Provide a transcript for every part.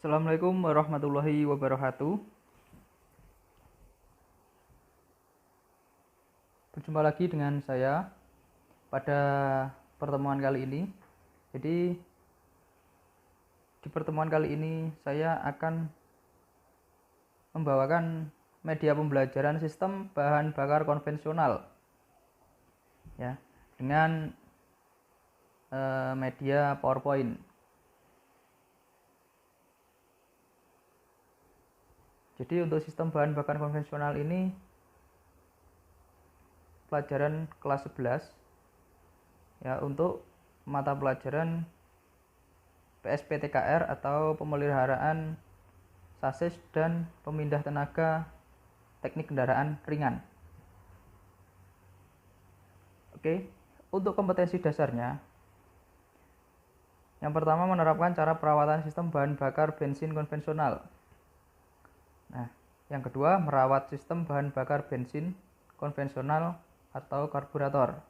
Assalamualaikum warahmatullahi wabarakatuh. Berjumpa lagi dengan saya pada pertemuan kali ini. Jadi di pertemuan kali ini saya akan membawakan media pembelajaran sistem bahan bakar konvensional, ya, dengan media PowerPoint. Jadi untuk sistem bahan bakar konvensional ini pelajaran kelas 11, ya, untuk mata pelajaran PSPTKR atau pemeliharaan sasis dan pemindah tenaga teknik kendaraan ringan. Oke, untuk kompetensi dasarnya, yang pertama menerapkan cara perawatan sistem bahan bakar bensin konvensional. Nah, yang kedua merawat sistem bahan bakar bensin konvensional atau karburator.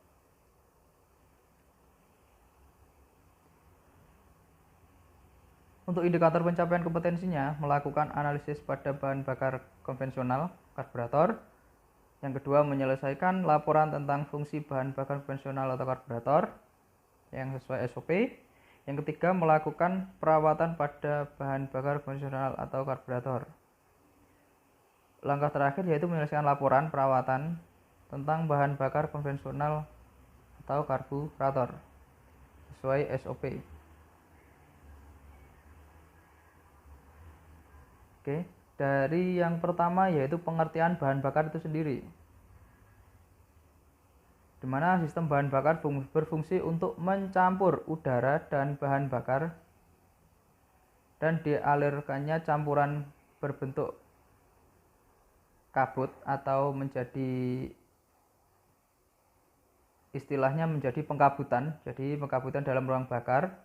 Untuk indikator pencapaian kompetensinya, melakukan analisis pada bahan bakar konvensional karburator. Yang kedua, menyelesaikan laporan tentang fungsi bahan bakar konvensional atau karburator yang sesuai SOP. Yang ketiga, melakukan perawatan pada bahan bakar konvensional atau karburator. Langkah terakhir yaitu menyelesaikan laporan perawatan tentang bahan bakar konvensional atau karburator sesuai SOP. Oke, dari yang pertama yaitu pengertian bahan bakar itu sendiri, di mana sistem bahan bakar berfungsi untuk mencampur udara dan bahan bakar dan dialirkannya campuran berbentuk kabut atau menjadi istilahnya menjadi pengkabutan. Jadi pengkabutan dalam ruang bakar.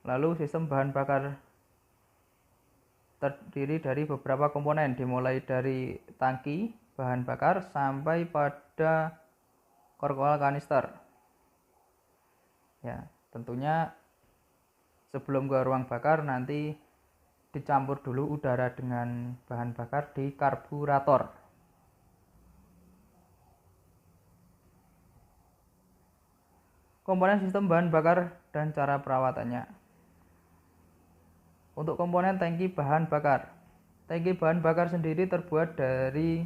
Lalu sistem bahan bakar terdiri dari beberapa komponen, dimulai dari tangki bahan bakar sampai pada korkoal kanister. Ya, tentunya sebelum ke ruang bakar nanti dicampur dulu udara dengan bahan bakar di karburator. Komponen sistem bahan bakar dan cara perawatannya. Untuk komponen tangki bahan bakar. Tangki bahan bakar sendiri terbuat dari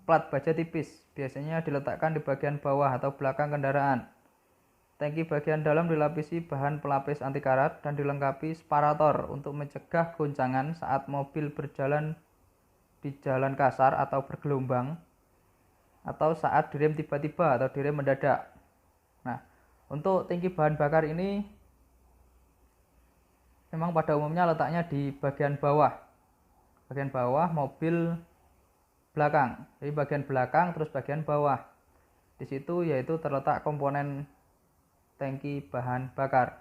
plat baja tipis, biasanya diletakkan di bagian bawah atau belakang kendaraan. Tangki bagian dalam dilapisi bahan pelapis anti karat dan dilengkapi separator untuk mencegah goncangan saat mobil berjalan di jalan kasar atau bergelombang, atau saat direm tiba-tiba atau direm mendadak. Nah, untuk tangki bahan bakar ini memang pada umumnya letaknya di bagian bawah mobil belakang. Jadi bagian belakang terus bagian bawah. Di situ yaitu terletak komponen tangki bahan bakar.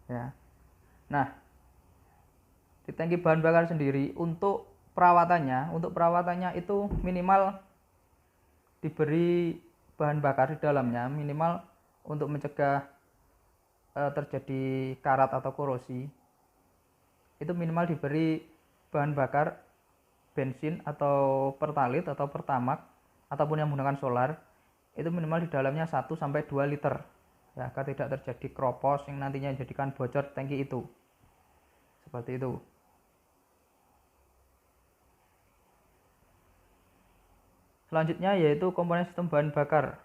Ya. Nah, di tangki bahan bakar sendiri untuk perawatannya itu minimal diberi bahan bakar di dalamnya, minimal untuk mencegah terjadi karat atau korosi. Itu minimal diberi bahan bakar bensin atau pertalit atau pertamak ataupun yang menggunakan solar, itu minimal di dalamnya 1 sampai 2 liter, ya, agar tidak terjadi kropos yang nantinya menjadikan bocor tangki itu. Seperti itu. Selanjutnya yaitu komponen sistem bahan bakar.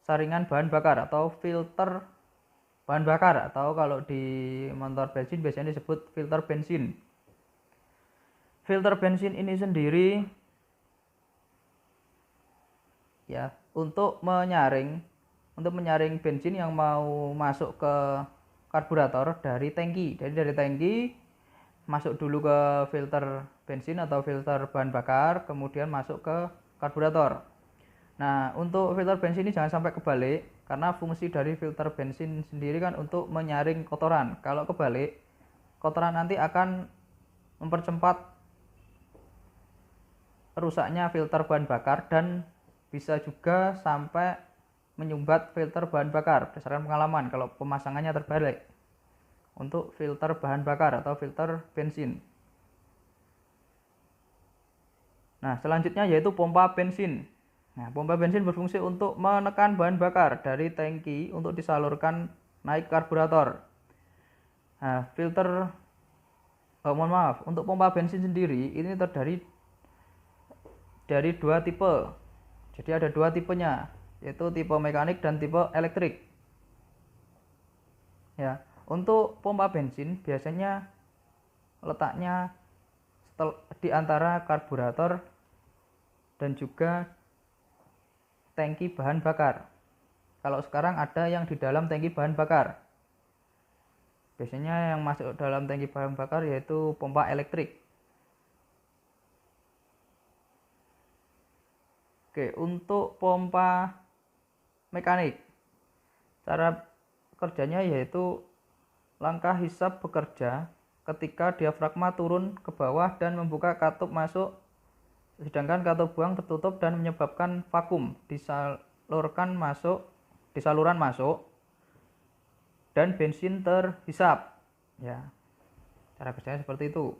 Saringan bahan bakar atau filter bahan bakar, atau kalau di motor bensin biasanya disebut filter bensin. Filter bensin ini sendiri, ya, untuk menyaring bensin yang mau masuk ke karburator dari tangki. Jadi dari tangki masuk dulu ke filter bensin atau filter bahan bakar, kemudian masuk ke karburator. Nah, untuk filter bensin ini jangan sampai kebalik, karena fungsi dari filter bensin sendiri kan untuk menyaring kotoran. Kalau kebalik, kotoran nanti akan mempercepat rusaknya filter bahan bakar dan bisa juga sampai menyumbat filter bahan bakar berdasarkan pengalaman kalau pemasangannya terbalik. untuk filter bahan bakar atau filter bensin. Nah, selanjutnya yaitu pompa bensin. Nah, pompa bensin berfungsi untuk menekan bahan bakar dari tangki untuk disalurkan naik karburator. Nah, untuk pompa bensin sendiri ini terdiri dari dua tipe. Jadi ada dua tipenya, yaitu tipe mekanik dan tipe elektrik. Ya, untuk pompa bensin biasanya letaknya di antara karburator dan juga tangki bahan bakar. Kalau sekarang ada yang di dalam tangki bahan bakar. Biasanya yang masuk dalam tangki bahan bakar yaitu pompa elektrik. Oke, untuk pompa mekanik, cara kerjanya yaitu langkah hisap bekerja ketika diafragma turun ke bawah dan membuka katup masuk, sedangkan katup buang tertutup dan menyebabkan vakum di saluran masuk dan bensin terhisap. Ya, cara kerjanya seperti itu.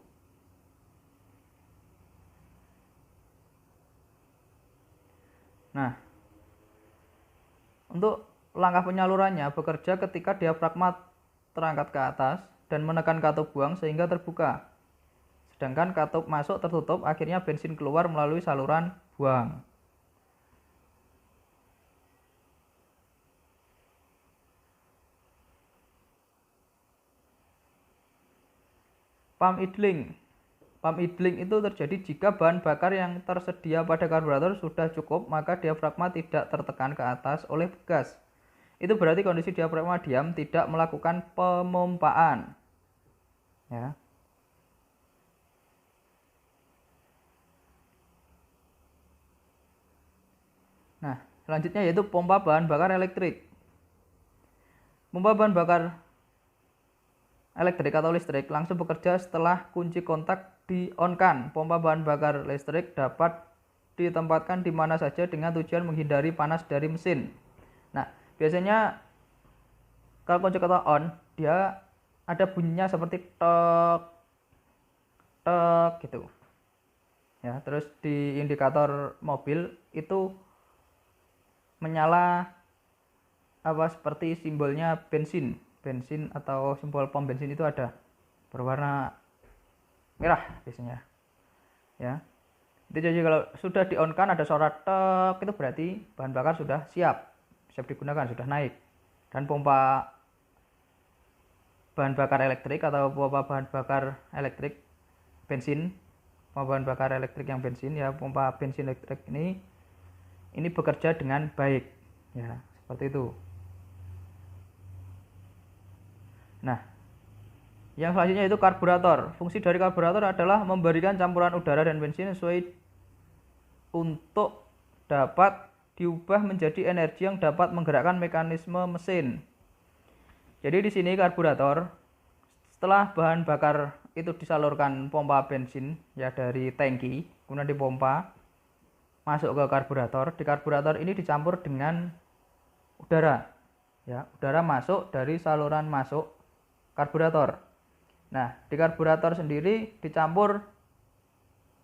Nah, untuk langkah penyalurannya bekerja ketika diafragma terangkat ke atas dan menekan katup buang sehingga terbuka. Sedangkan katup masuk tertutup, akhirnya bensin keluar melalui saluran buang. Pump idling. Pump idling itu terjadi jika bahan bakar yang tersedia pada karburator sudah cukup, maka diafragma tidak tertekan ke atas oleh gas. Itu berarti kondisi diafragma diam, tidak melakukan pemompaan. Ya. Nah, selanjutnya yaitu pompa bahan bakar elektrik. Pompa bahan bakar elektrik atau listrik langsung bekerja setelah kunci kontak di-on-kan. Pompa bahan bakar listrik dapat ditempatkan di mana saja dengan tujuan menghindari panas dari mesin. Nah, biasanya kalau kunci kontak on, dia ada bunyinya seperti tek tek gitu. Ya, terus di indikator mobil itu menyala seperti simbolnya bensin atau simbol pom bensin itu ada berwarna merah biasanya. Ya. Itu jadi kalau sudah di-on-kan ada suara tek, itu berarti bahan bakar sudah siap digunakan, sudah naik. Dan pompa bahan bakar elektrik atau pompa bahan bakar elektrik bensin, pompa bahan bakar elektrik yang bensin, ya pompa bensin elektrik ini bekerja dengan baik. Ya, seperti itu. Nah, yang selanjutnya itu karburator. Fungsi dari karburator adalah memberikan campuran udara dan bensin sesuai untuk dapat diubah menjadi energi yang dapat menggerakkan mekanisme mesin. Jadi di sini karburator, setelah bahan bakar itu disalurkan pompa bensin ya dari tangki, kemudian dipompa masuk ke karburator. Di karburator ini dicampur dengan udara. Ya, udara masuk dari saluran masuk karburator. Nah, di karburator sendiri dicampur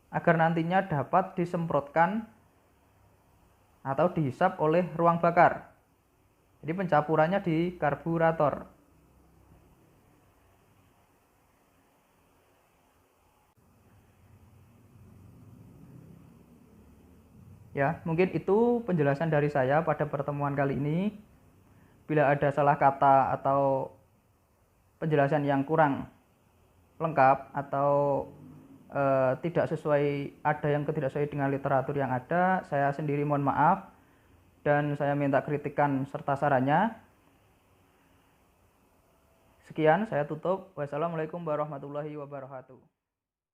agar nantinya dapat disemprotkan atau dihisap oleh ruang bakar. Jadi pencampurannya di karburator. Ya, mungkin itu penjelasan dari saya pada pertemuan kali ini. Bila ada salah kata atau penjelasan yang kurang lengkap atau tidak sesuai, ada yang tidak sesuai dengan literatur yang ada, saya sendiri mohon maaf dan saya minta kritikan serta sarannya. Sekian, saya tutup. Wassalamualaikum warahmatullahi wabarakatuh.